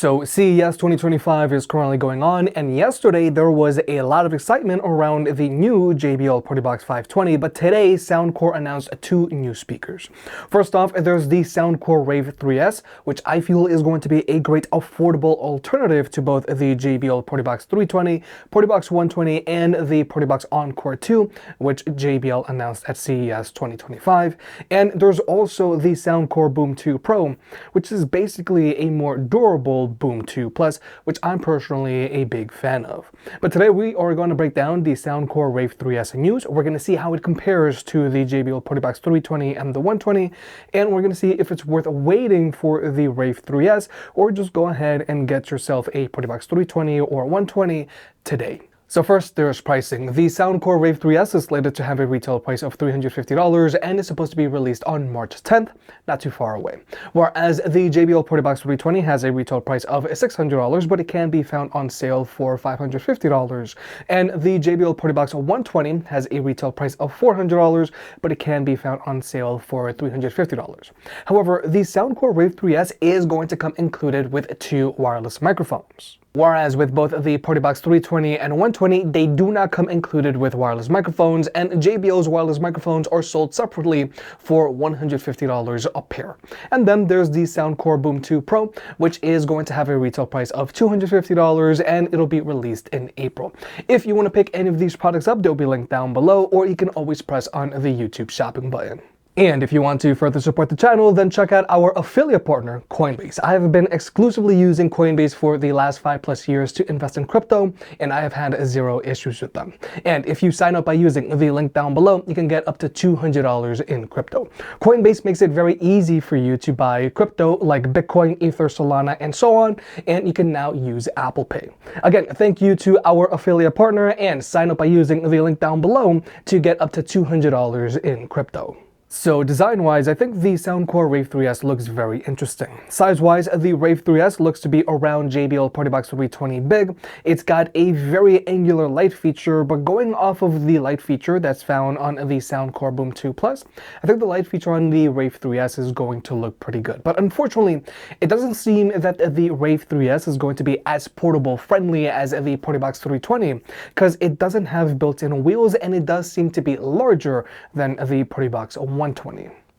So CES 2025 is currently going on, and yesterday there was a lot of excitement around the new JBL Partybox 520, but today Soundcore announced two new speakers. First off, there's the Soundcore Rave 3S, which I feel is going to be a great affordable alternative to both the JBL Partybox 320, Partybox 120, and the Partybox Encore 2, which JBL announced at CES 2025. And there's also the Soundcore Boom 2 Pro, which is basically a more durable Boom 2 Plus, which I'm personally a big fan of. But today we are going to break down the Soundcore Rave 3S news. We're going to see how it compares to the JBL Partybox 320 and the 120, and we're going to see if it's worth waiting for the Rave 3S, or just go ahead and get yourself a Partybox 320 or 120 today. So first, there's pricing. The Soundcore Rave 3S is slated to have a retail price of $350 and is supposed to be released on March 10th, not too far away. Whereas the JBL Partybox 320 has a retail price of $600, but it can be found on sale for $550. And the JBL Partybox 120 has a retail price of $400, but it can be found on sale for $350. However, the Soundcore Rave 3S is going to come included with two wireless microphones. Whereas with both the Partybox 320 and 120, they do not come included with wireless microphones, and JBL's wireless microphones are sold separately for $150 a pair. And then there's the Soundcore Boom 2 Pro, which is going to have a retail price of $250, and it'll be released in April. If you want to pick any of these products up, they'll be linked down below, or you can always press on the YouTube shopping button. And if you want to further support the channel, then check out our affiliate partner, Coinbase. I have been exclusively using Coinbase for the last 5+ years to invest in crypto, and I have had zero issues with them. And if you sign up by using the link down below, you can get up to $200 in crypto. Coinbase makes it very easy for you to buy crypto like Bitcoin, Ether, Solana, and so on, and you can now use Apple Pay. Again, thank you to our affiliate partner, and sign up by using the link down below to get up to $200 in crypto. So design-wise, I think the Soundcore Rave 3S looks very interesting. Size-wise, the Rave 3S looks to be around JBL Partybox 320 big. It's got a very angular light feature, but going off of the light feature that's found on the Soundcore Boom 2 Plus, I think the light feature on the Rave 3S is going to look pretty good. But unfortunately, it doesn't seem that the Rave 3S is going to be as portable friendly as the Partybox 320, because it doesn't have built-in wheels, and it does seem to be larger than the Partybox 120.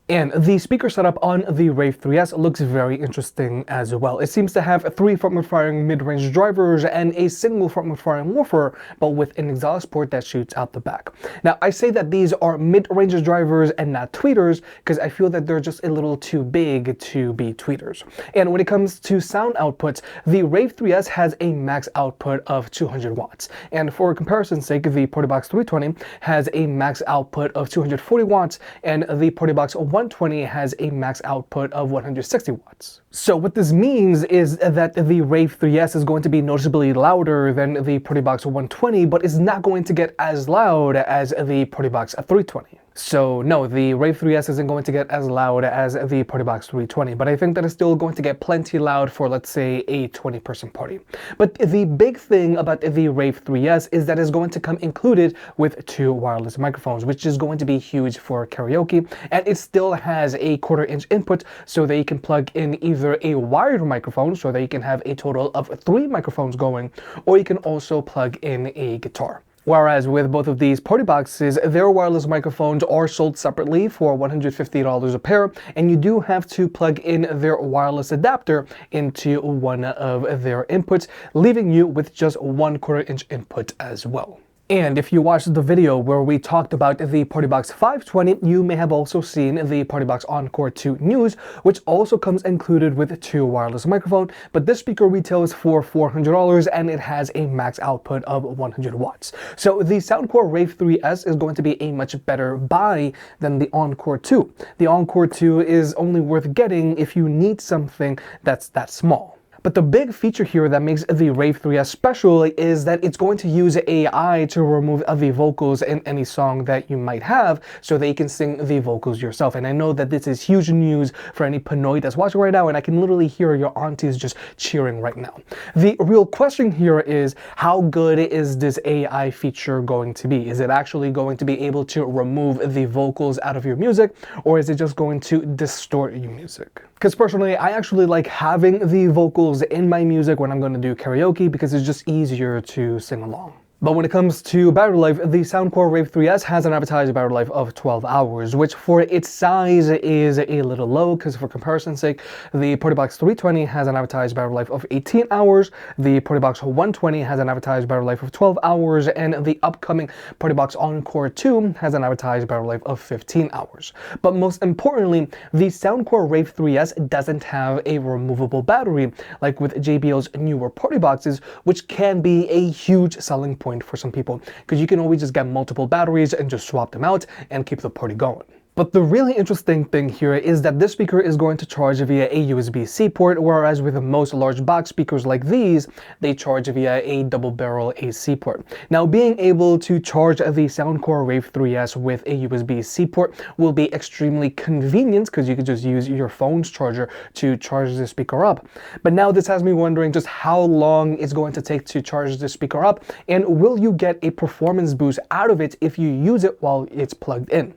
And the speaker setup on the Rave 3S looks very interesting as well. It seems to have 3 front-firing mid-range drivers and a single front-firing woofer, but with an exhaust port that shoots out the back. Now, I say that these are mid-range drivers and not tweeters because I feel that they're just a little too big to be tweeters. And when it comes to sound outputs, the Rave 3S has a max output of 200 watts. And for comparison's sake, the Partybox 320 has a max output of 240 watts, and the Partybox 120 has a max output of 160 watts. So what this means is that the Rave 3S is going to be noticeably louder than the Partybox 120, but is not going to get as loud as the Partybox 320. So no, the Rave 3S isn't going to get as loud as the Partybox 320, but I think that it's still going to get plenty loud for, let's say, a 20-person party. But the big thing about the Rave 3S is that it's going to come included with 2 wireless microphones, which is going to be huge for karaoke, and it still has a 1/4-inch input so that you can plug in either a wired microphone so that you can have a total of 3 microphones going, or you can also plug in a guitar. Whereas with both of these party boxes, their wireless microphones are sold separately for $150 a pair, and you do have to plug in their wireless adapter into one of their inputs, leaving you with just 1/4-inch input as well. And if you watched the video where we talked about the Partybox 520, you may have also seen the Partybox Encore 2 news, which also comes included with 2 wireless microphones, but this speaker retails for $400 and it has a max output of 100 watts. So the Soundcore Rave 3S is going to be a much better buy than the Encore 2. The Encore 2 is only worth getting if you need something that's that small. But the big feature here that makes the Rave 3S special is that it's going to use AI to remove the vocals in any song that you might have so that you can sing the vocals yourself. And I know that this is huge news for any Pinoy that's watching right now, and I can literally hear your aunties just cheering right now. The real question here is, how good is this AI feature going to be? Is it actually going to be able to remove the vocals out of your music, or is it just going to distort your music? Because personally, I actually like having the vocals in my music when I'm going to do karaoke because it's just easier to sing along. But when it comes to battery life, the Soundcore Rave 3S has an advertised battery life of 12 hours, which for its size is a little low, because for comparison's sake, the Partybox 320 has an advertised battery life of 18 hours, the Partybox 120 has an advertised battery life of 12 hours, and the upcoming Partybox Encore 2 has an advertised battery life of 15 hours. But most importantly, the Soundcore Rave 3S doesn't have a removable battery, like with JBL's newer Partyboxes, which can be a huge selling point for some people, because you can always just get multiple batteries and just swap them out and keep the party going. But the really interesting thing here is that this speaker is going to charge via a USB-C port, whereas with most large box speakers like these, they charge via a double barrel AC port. Now, being able to charge the Soundcore Rave 3S with a USB-C port will be extremely convenient, because you could just use your phone's charger to charge the speaker up. But now this has me wondering just how long it's going to take to charge the speaker up, and will you get a performance boost out of it if you use it while it's plugged in?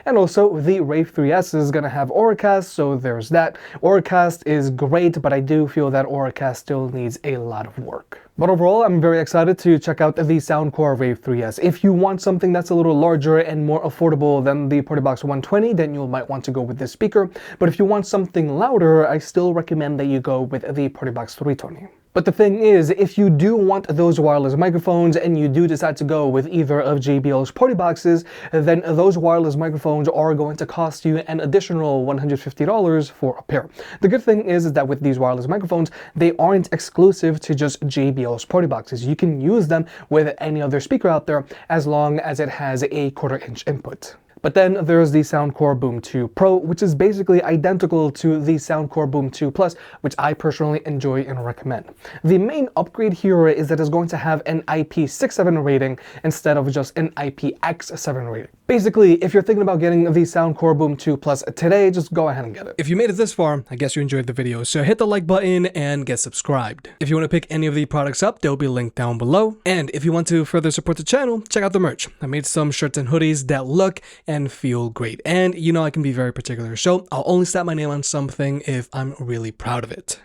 And also, the Rave 3S is going to have Auracast, so there's that. Auracast is great, but I do feel that Auracast still needs a lot of work. But overall, I'm very excited to check out the Soundcore Rave 3S. If you want something that's a little larger and more affordable than the Partybox 120, then you might want to go with this speaker. But if you want something louder, I still recommend that you go with the Partybox 320. But the thing is, if you do want those wireless microphones and you do decide to go with either of JBL's Partyboxes, then those wireless microphones are going to cost you an additional $150 for a pair. The good thing is that with these wireless microphones, they aren't exclusive to just JBL's Partyboxes. You can use them with any other speaker out there as long as it has a 1/4 inch input. But then there's the Soundcore Boom 2 Pro, which is basically identical to the Soundcore Boom 2 Plus, which I personally enjoy and recommend. The main upgrade here is that it's going to have an IP67 rating instead of just an IPX7 rating. Basically, if you're thinking about getting the Soundcore Boom 2 Plus today, just go ahead and get it. If you made it this far, I guess you enjoyed the video, so hit the like button and get subscribed. If you want to pick any of the products up, they'll be linked down below. And if you want to further support the channel, check out the merch. I made some shirts and hoodies that look and feel great. And you know I can be very particular, so I'll only slap my name on something if I'm really proud of it.